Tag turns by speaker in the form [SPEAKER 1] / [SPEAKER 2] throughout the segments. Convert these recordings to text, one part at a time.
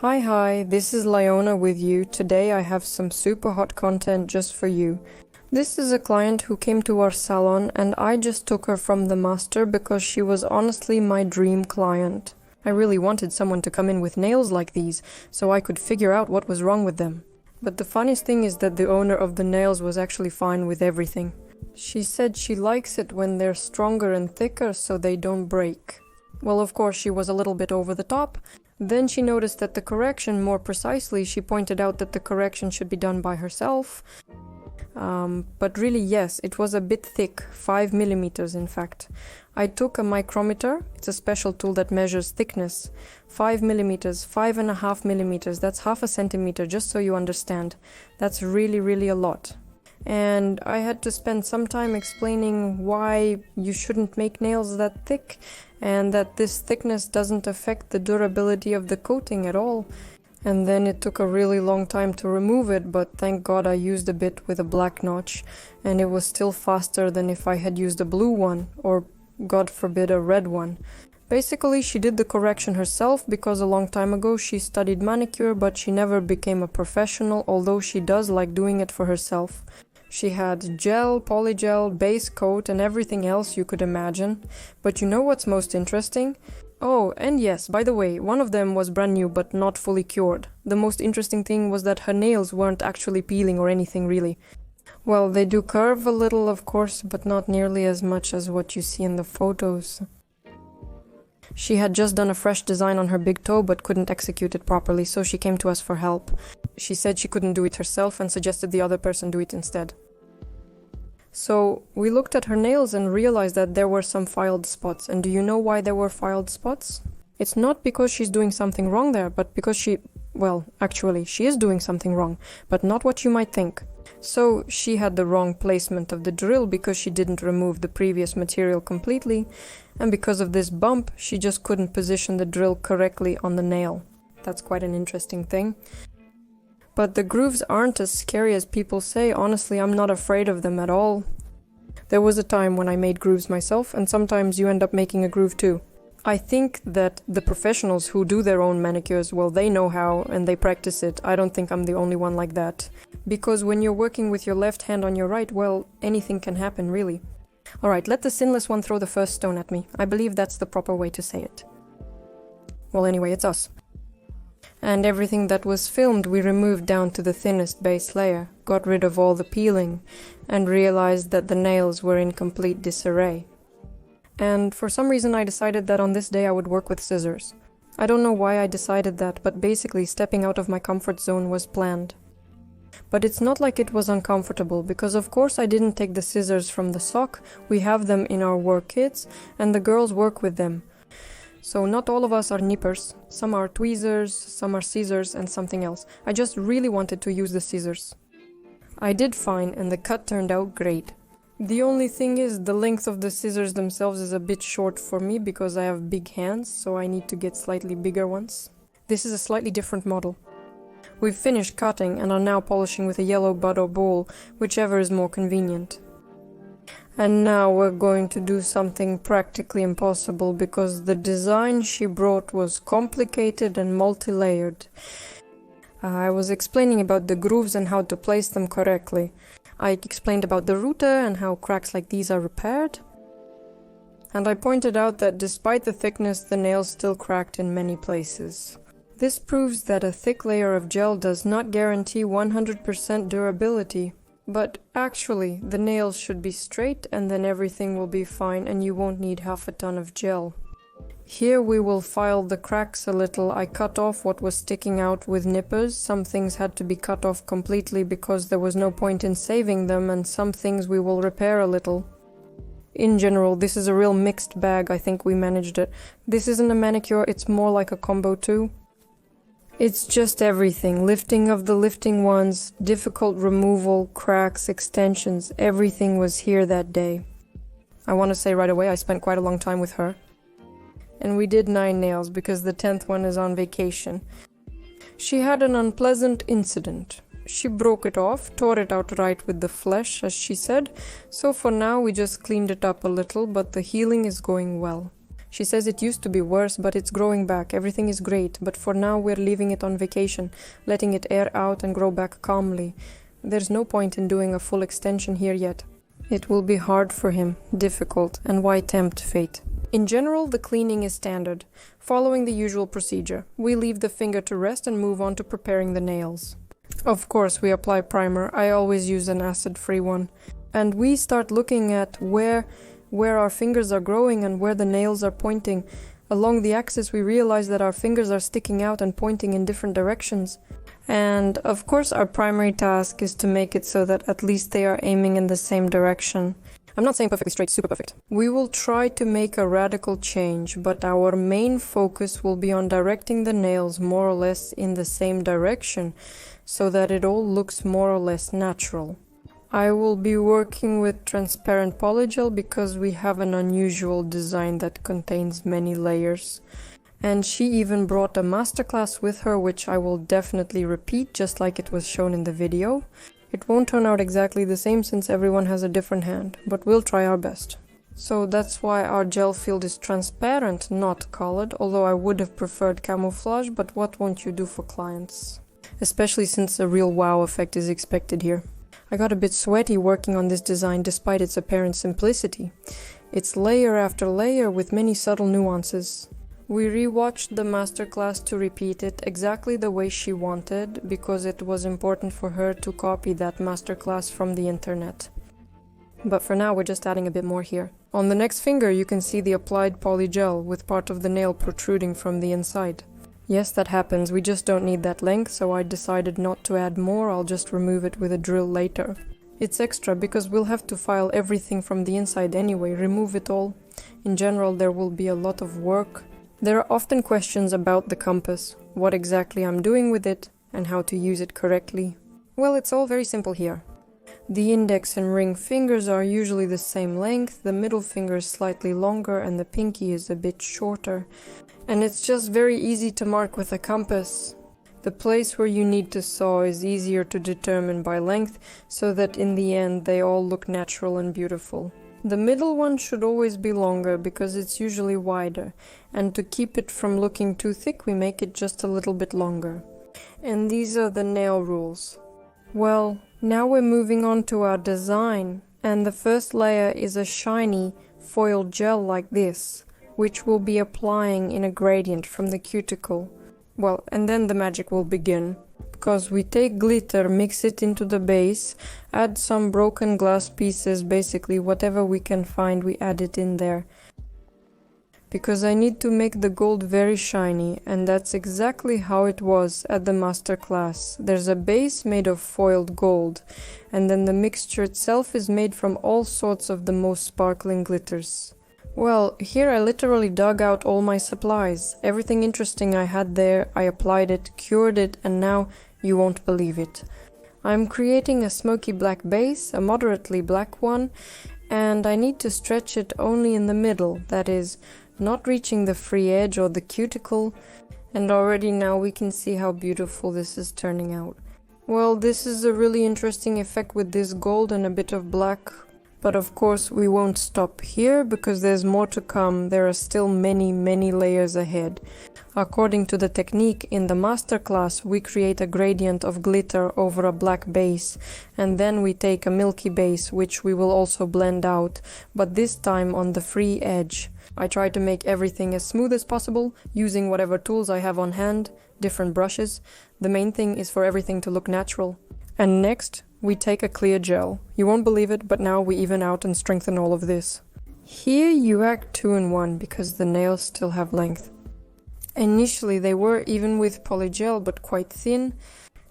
[SPEAKER 1] Hi, this is Lyona with you. Today I have some super hot content just for you. This is a client who came to our salon and I just took her from the master because she was honestly my dream client. I really wanted someone to come in with nails like these so I could figure out what was wrong with them. But the funniest thing is that the owner of the nails was actually fine with everything. She said she likes it when they're stronger and thicker so they don't break. Well, of course, she was a little bit over the top. Then she noticed that the correction, more precisely, she pointed out that the correction should be done by herself. But really, yes, it was a bit thick, 5 millimeters in fact. I took a micrometer, it's a special tool that measures thickness. 5 millimeters, 5.5 millimeters, that's half a centimeter, just so you understand. That's really a lot. And I had to spend some time explaining why you shouldn't make nails that thick and that this thickness doesn't affect the durability of the coating at all. And then it took a really long time to remove it, but thank God I used a bit with a black notch and it was still faster than if I had used a blue one or, God forbid, a red one. Basically, she did the correction herself because a long time ago she studied manicure, but she never became a professional, although she does like doing it for herself. She had gel, polygel, base coat and everything else you could imagine. But you know what's most interesting? Oh, and yes, by the way, one of them was brand new but not fully cured. The most interesting thing was that her nails weren't actually peeling or anything really. Well, they do curve a little, of course, but not nearly as much as what you see in the photos. She had just done a fresh design on her big toe but couldn't execute it properly, so she came to us for help. She said she couldn't do it herself and suggested the other person do it instead. So we looked at her nails and realized that there were some filed spots. And do you know why there were filed spots? It's not because she's doing something wrong there, but because actually, she is doing something wrong, but not what you might think. So she had the wrong placement of the drill because she didn't remove the previous material completely, and because of this bump, she just couldn't position the drill correctly on the nail. That's quite an interesting thing. But the grooves aren't as scary as people say. Honestly, I'm not afraid of them at all. There was a time when I made grooves myself, and sometimes you end up making a groove too. I think that the professionals who do their own manicures, well, they know how and they practice it. I don't think I'm the only one like that. Because when you're working with your left hand on your right, well, anything can happen, really. Alright, let the sinless one throw the first stone at me. I believe that's the proper way to say it. Well, anyway, it's us. And everything that was filmed we removed down to the thinnest base layer, got rid of all the peeling, and realized that the nails were in complete disarray. And for some reason I decided that on this day I would work with scissors. I don't know why I decided that, but basically stepping out of my comfort zone was planned. But it's not like it was uncomfortable, because of course I didn't take the scissors from the sock, we have them in our work kits, and the girls work with them. So not all of us are nippers, some are tweezers, some are scissors and something else. I just really wanted to use the scissors. I did fine and the cut turned out great. The only thing is the length of the scissors themselves is a bit short for me because I have big hands, so I need to get slightly bigger ones. This is a slightly different model. We've finished cutting and are now polishing with a yellow bud or bowl, whichever is more convenient. And now we're going to do something practically impossible because the design she brought was complicated and multi-layered. I was explaining about the grooves and how to place them correctly. I explained about the router and how cracks like these are repaired. And I pointed out that despite the thickness, the nails still cracked in many places. This proves that a thick layer of gel does not guarantee 100% durability. But actually, the nails should be straight and then everything will be fine and you won't need half a ton of gel. Here we will file the cracks a little. I cut off what was sticking out with nippers. Some things had to be cut off completely because there was no point in saving them, and some things we will repair a little. In general, this is a real mixed bag. I think we managed it. This isn't a manicure, it's more like a combo too. It's just everything. Lifting of the lifting ones, difficult removal, cracks, extensions, everything was here that day. I want to say right away I spent quite a long time with her. And we did 9 nails because the 10th one is on vacation. She had an unpleasant incident. She broke it off, tore it outright with the flesh, as she said, so for now we just cleaned it up a little, but the healing is going well. She says it used to be worse, but it's growing back. Everything is great, but for now we're leaving it on vacation, letting it air out and grow back calmly. There's no point in doing a full extension here yet. It will be hard for him, difficult, and why tempt fate? In general, the cleaning is standard, following the usual procedure. We leave the finger to rest and move on to preparing the nails. Of course, we apply primer. I always use an acid-free one. And we start looking at where our fingers are growing and where the nails are pointing. Along the axis, we realize that our fingers are sticking out and pointing in different directions. And of course, our primary task is to make it so that at least they are aiming in the same direction. I'm not saying perfectly straight, super perfect. We will try to make a radical change, but our main focus will be on directing the nails more or less in the same direction, so that it all looks more or less natural. I will be working with transparent polygel because we have an unusual design that contains many layers. And she even brought a masterclass with her, which I will definitely repeat, just like it was shown in the video. It won't turn out exactly the same since everyone has a different hand, but we'll try our best. So that's why our gel field is transparent, not colored, although I would have preferred camouflage, but what won't you do for clients? Especially since a real wow effect is expected here. I got a bit sweaty working on this design despite its apparent simplicity. It's layer after layer with many subtle nuances. We rewatched the masterclass to repeat it exactly the way she wanted, because it was important for her to copy that masterclass from the internet. But for now we're just adding a bit more here. On the next finger you can see the applied polygel with part of the nail protruding from the inside. Yes, that happens, we just don't need that length, so I decided not to add more, I'll just remove it with a drill later. It's extra because we'll have to file everything from the inside anyway, remove it all. In general there will be a lot of work. There are often questions about the compass, what exactly I'm doing with it, and how to use it correctly. Well, it's all very simple here. The index and ring fingers are usually the same length, the middle finger is slightly longer and the pinky is a bit shorter. And it's just very easy to mark with a compass. The place where you need to saw is easier to determine by length, so that in the end they all look natural and beautiful. The middle one should always be longer because it's usually wider, and to keep it from looking too thick we make it just a little bit longer. And these are the nail rules. Well, now we're moving on to our design, and the first layer is a shiny foil gel like this, which we'll be applying in a gradient from the cuticle. Well, and then the magic will begin. Because we take glitter, mix it into the base, add some broken glass pieces, basically whatever we can find we add it in there. Because I need to make the gold very shiny, and that's exactly how it was at the master class. There's a base made of foiled gold, and then the mixture itself is made from all sorts of the most sparkling glitters. Well, here I literally dug out all my supplies. Everything interesting I had there, I applied it, cured it, and now you won't believe it. I'm creating a smoky black base, a moderately black one, and I need to stretch it only in the middle, that is, not reaching the free edge or the cuticle, and already now we can see how beautiful this is turning out. Well, this is a really interesting effect with this gold and a bit of black. But of course we won't stop here because there's more to come. There are still many layers ahead. According to the technique in the masterclass, we create a gradient of glitter over a black base, and then we take a milky base which we will also blend out, but this time on the free edge. I try to make everything as smooth as possible, using whatever tools I have on hand, different brushes. The main thing is for everything to look natural. And next, we take a clear gel. You won't believe it, but now we even out and strengthen all of this. Here you act 2 in 1 because the nails still have length. Initially they were even with polygel but quite thin,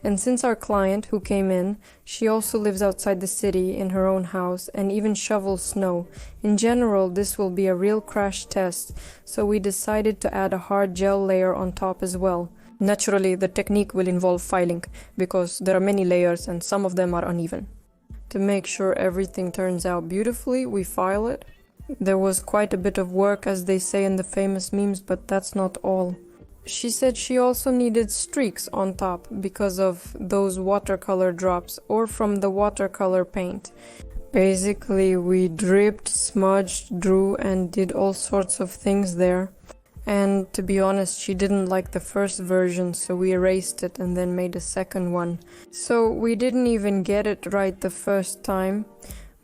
[SPEAKER 1] and since our client who came in, she also lives outside the city in her own house and even shovels snow. In general this will be a real crash test, so we decided to add a hard gel layer on top as well. Naturally, the technique will involve filing, because there are many layers and some of them are uneven. To make sure everything turns out beautifully, we file it. There was quite a bit of work, as they say in the famous memes, but that's not all. She said she also needed streaks on top because of those watercolor drops or from the watercolor paint. Basically, we dripped, smudged, drew, and did all sorts of things there. And to be honest, she didn't like the first version, so we erased it and then made a second one. So we didn't even get it right the first time,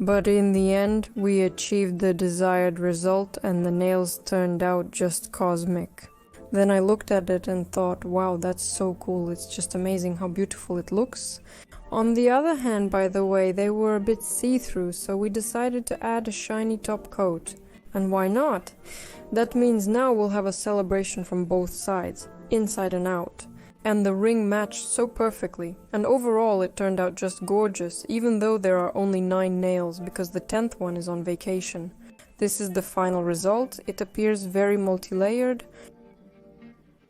[SPEAKER 1] but in the end we achieved the desired result and the nails turned out just cosmic. Then I looked at it and thought, wow, that's so cool, it's just amazing how beautiful it looks. On the other hand, by the way, they were a bit see-through, so we decided to add a shiny top coat. And why not? That means now we'll have a celebration from both sides, inside and out. And the ring matched so perfectly, and overall it turned out just gorgeous, even though there are only 9 nails, because the 10th one is on vacation. This is the final result. It appears very multi-layered.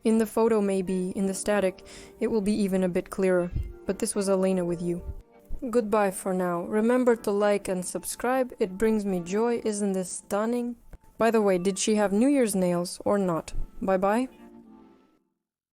[SPEAKER 1] In the photo maybe, in the static, it will be even a bit clearer. But this was Elena with you. Goodbye for now. Remember to like and subscribe, it brings me joy, isn't this stunning? By the way, did she have New Year's nails or not? Bye bye.